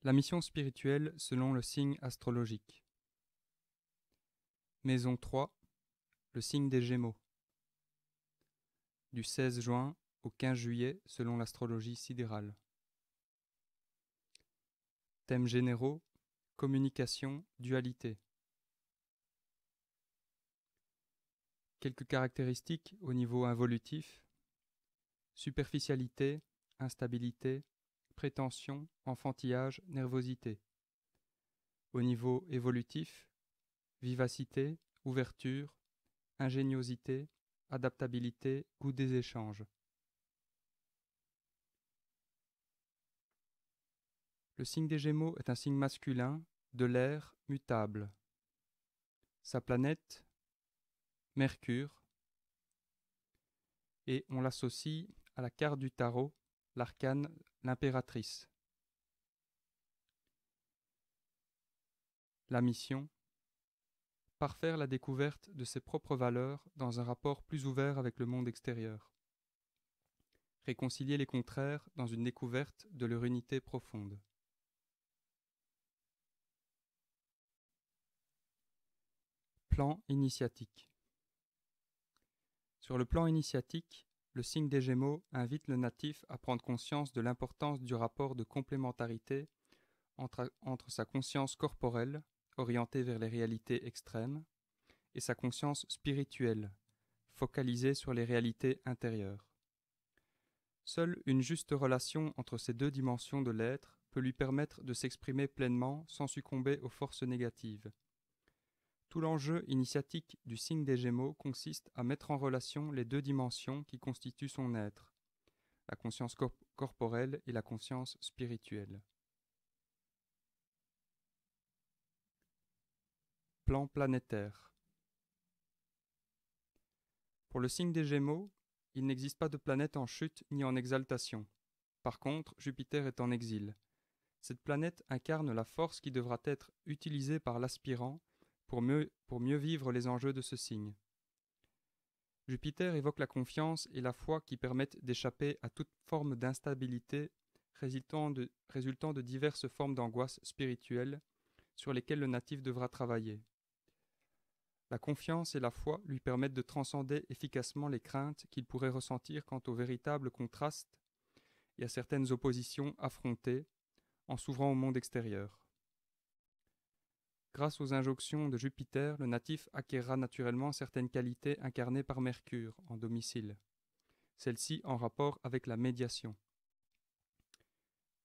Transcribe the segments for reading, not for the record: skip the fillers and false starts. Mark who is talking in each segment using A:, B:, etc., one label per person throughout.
A: La mission spirituelle selon le signe astrologique. Maison 3, le signe des Gémeaux. Du 16 juin au 15 juillet selon l'astrologie sidérale. Thèmes généraux, communication, dualité. Quelques caractéristiques au niveau involutif, superficialité, instabilité, prétention, enfantillage, nervosité. Au niveau évolutif, vivacité, ouverture, ingéniosité, adaptabilité, goût des échanges. Le signe des Gémeaux est un signe masculin, de l'air, mutable. Sa planète, Mercure, et on l'associe à la carte du tarot, l'arcane, l'impératrice. La mission, parfaire la découverte de ses propres valeurs dans un rapport plus ouvert avec le monde extérieur. Réconcilier les contraires dans une découverte de leur unité profonde. Plan initiatique. Sur le plan initiatique, le signe des Gémeaux invite le natif à prendre conscience de l'importance du rapport de complémentarité entre sa conscience corporelle, orientée vers les réalités extrêmes, et sa conscience spirituelle, focalisée sur les réalités intérieures. Seule une juste relation entre ces deux dimensions de l'être peut lui permettre de s'exprimer pleinement sans succomber aux forces négatives. Tout l'enjeu initiatique du signe des Gémeaux consiste à mettre en relation les deux dimensions qui constituent son être, la conscience corporelle et la conscience spirituelle. Plan planétaire. Pour le signe des Gémeaux, il n'existe pas de planète en chute ni en exaltation. Par contre, Jupiter est en exil. Cette planète incarne la force qui devra être utilisée par l'aspirant pour mieux vivre les enjeux de ce signe. Jupiter évoque la confiance et la foi qui permettent d'échapper à toute forme d'instabilité résultant de diverses formes d'angoisse spirituelle sur lesquelles le natif devra travailler. La confiance et la foi lui permettent de transcender efficacement les craintes qu'il pourrait ressentir quant aux véritables contrastes et à certaines oppositions affrontées en s'ouvrant au monde extérieur. Grâce aux injonctions de Jupiter, le natif acquérera naturellement certaines qualités incarnées par Mercure en domicile, celles-ci en rapport avec la médiation.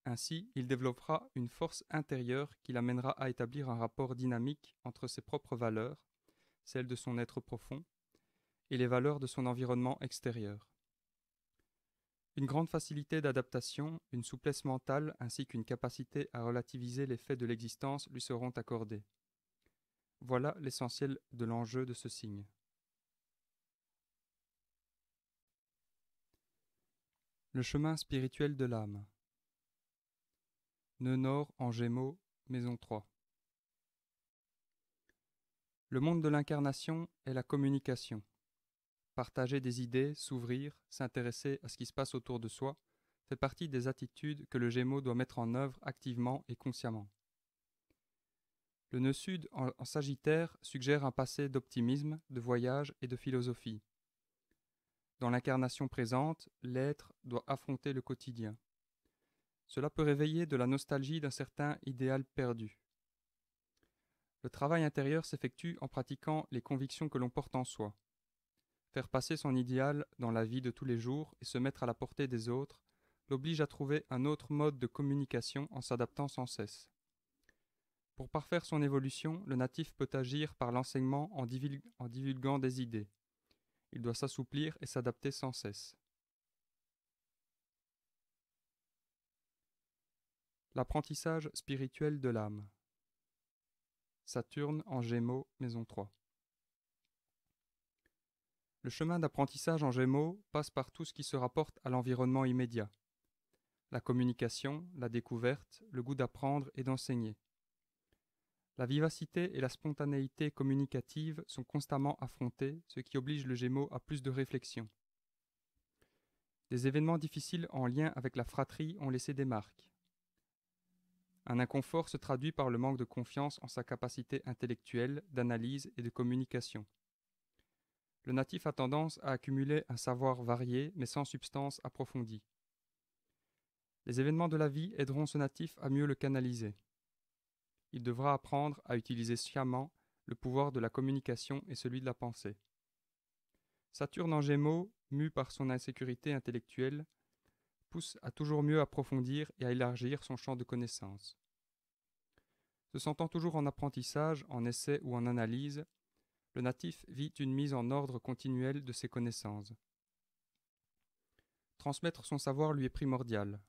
A: Ainsi, il développera une force intérieure qui l'amènera à établir un rapport dynamique entre ses propres valeurs, celles de son être profond, et les valeurs de son environnement extérieur. Une grande facilité d'adaptation, une souplesse mentale ainsi qu'une capacité à relativiser les faits de l'existence lui seront accordées. Voilà l'essentiel de l'enjeu de ce signe. Le chemin spirituel de l'âme. Nœud nord en Gémeaux, maison 3. Le monde de l'incarnation est la communication. Partager des idées, s'ouvrir, s'intéresser à ce qui se passe autour de soi, fait partie des attitudes que le Gémeaux doit mettre en œuvre activement et consciemment. Le nœud sud en Sagittaire suggère un passé d'optimisme, de voyage et de philosophie. Dans l'incarnation présente, l'être doit affronter le quotidien. Cela peut réveiller de la nostalgie d'un certain idéal perdu. Le travail intérieur s'effectue en pratiquant les convictions que l'on porte en soi. Faire passer son idéal dans la vie de tous les jours et se mettre à la portée des autres l'oblige à trouver un autre mode de communication en s'adaptant sans cesse. Pour parfaire son évolution, le natif peut agir par l'enseignement en divulguant des idées. Il doit s'assouplir et s'adapter sans cesse. L'apprentissage spirituel de l'âme. Saturne en Gémeaux, maison 3. Le chemin d'apprentissage en Gémeaux passe par tout ce qui se rapporte à l'environnement immédiat. La communication, la découverte, le goût d'apprendre et d'enseigner. La vivacité et la spontanéité communicative sont constamment affrontées, ce qui oblige le Gémeaux à plus de réflexion. Des événements difficiles en lien avec la fratrie ont laissé des marques. Un inconfort se traduit par le manque de confiance en sa capacité intellectuelle, d'analyse et de communication. Le natif a tendance à accumuler un savoir varié mais sans substance approfondie. Les événements de la vie aideront ce natif à mieux le canaliser. Il devra apprendre à utiliser sciemment le pouvoir de la communication et celui de la pensée. Saturne en Gémeaux, mu par son insécurité intellectuelle, pousse à toujours mieux approfondir et à élargir son champ de connaissances. Se sentant toujours en apprentissage, en essai ou en analyse, le natif vit une mise en ordre continuelle de ses connaissances. Transmettre son savoir lui est primordial.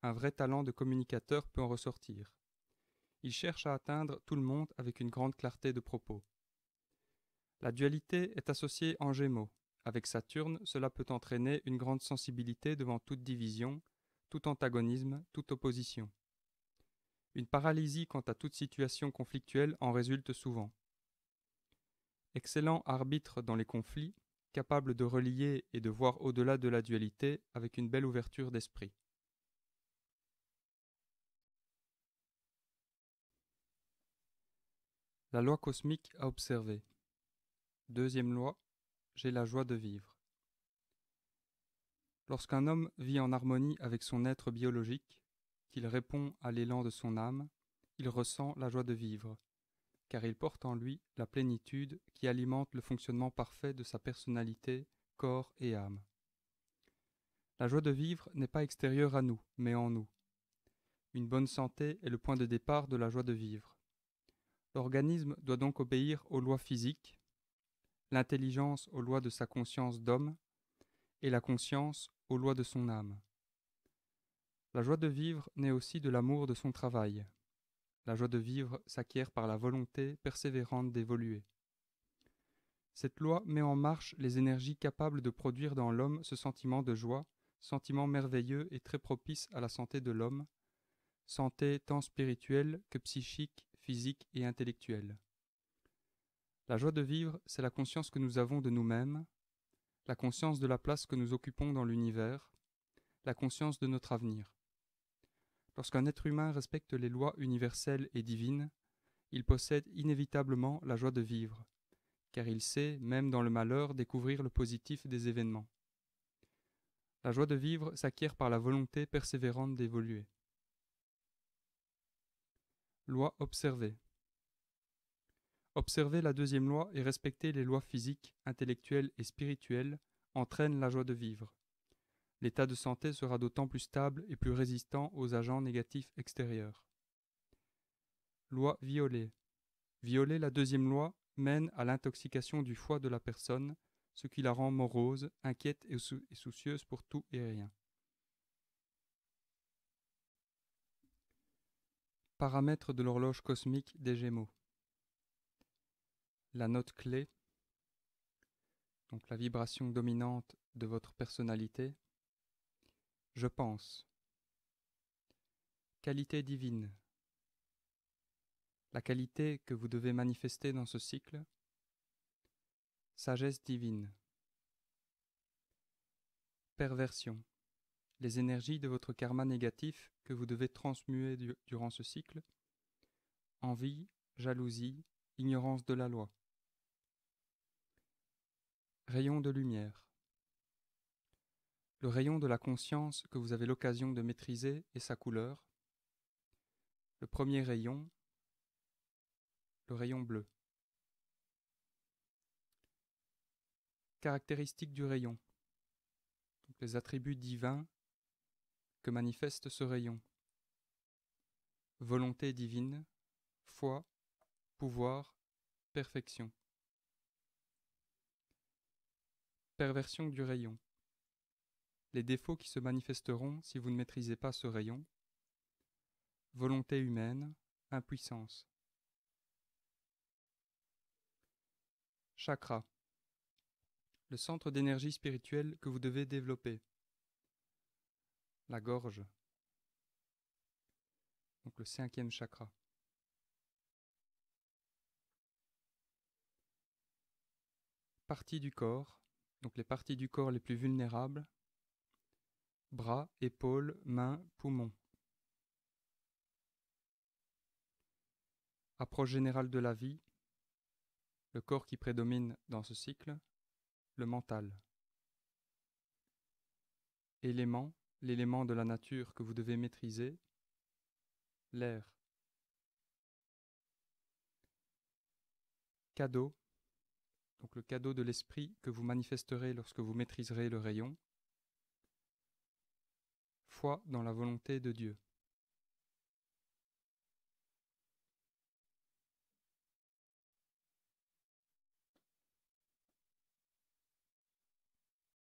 A: Un vrai talent de communicateur peut en ressortir. Il cherche à atteindre tout le monde avec une grande clarté de propos. La dualité est associée en Gémeaux. Avec Saturne, cela peut entraîner une grande sensibilité devant toute division, tout antagonisme, toute opposition. Une paralysie quant à toute situation conflictuelle en résulte souvent. Excellent arbitre dans les conflits, capable de relier et de voir au-delà de la dualité avec une belle ouverture d'esprit. La loi cosmique à observer. Deuxième loi, j'ai la joie de vivre. Lorsqu'un homme vit en harmonie avec son être biologique, qu'il répond à l'élan de son âme, il ressent la joie de vivre, car il porte en lui la plénitude qui alimente le fonctionnement parfait de sa personnalité, corps et âme. La joie de vivre n'est pas extérieure à nous, mais en nous. Une bonne santé est le point de départ de la joie de vivre. L'organisme doit donc obéir aux lois physiques, l'intelligence aux lois de sa conscience d'homme, et la conscience aux lois de son âme. La joie de vivre naît aussi de l'amour de son travail. La joie de vivre s'acquiert par la volonté persévérante d'évoluer. Cette loi met en marche les énergies capables de produire dans l'homme ce sentiment de joie, sentiment merveilleux et très propice à la santé de l'homme, santé tant spirituelle que psychique, physique et intellectuelle. La joie de vivre, c'est la conscience que nous avons de nous-mêmes, la conscience de la place que nous occupons dans l'univers, la conscience de notre avenir. Lorsqu'un être humain respecte les lois universelles et divines, il possède inévitablement la joie de vivre, car il sait, même dans le malheur, découvrir le positif des événements. La joie de vivre s'acquiert par la volonté persévérante d'évoluer. Loi observée. Observer la deuxième loi et respecter les lois physiques, intellectuelles et spirituelles entraîne la joie de vivre. L'état de santé sera d'autant plus stable et plus résistant aux agents négatifs extérieurs. Loi violée. Violer la deuxième loi mène à l'intoxication du foie de la personne, ce qui la rend morose, inquiète et soucieuse pour tout et rien. Paramètres de l'horloge cosmique des Gémeaux. La note clé, donc la vibration dominante de votre personnalité. Je pense. Qualité divine. La qualité que vous devez manifester dans ce cycle. Sagesse divine. Perversion. Les énergies de votre karma négatif que vous devez transmuer durant ce cycle. Envie, jalousie, ignorance de la loi. Rayon de lumière. Le rayon de la conscience que vous avez l'occasion de maîtriser et sa couleur. Le premier rayon, le rayon bleu. Caractéristiques du rayon. Donc les attributs divins que manifeste ce rayon. Volonté divine, foi, pouvoir, perfection. Perversion du rayon. Les défauts qui se manifesteront si vous ne maîtrisez pas ce rayon. Volonté humaine, impuissance. Chakra. Le centre d'énergie spirituelle que vous devez développer. La gorge. Donc le 5e chakra. Parties du corps. Donc les parties du corps les plus vulnérables. Bras, épaules, mains, poumons. Approche générale de la vie, le corps qui prédomine dans ce cycle, le mental. Élément, l'élément de la nature que vous devez maîtriser, l'air. Cadeau, donc le cadeau de l'esprit que vous manifesterez lorsque vous maîtriserez le rayon. Foi dans la volonté de Dieu.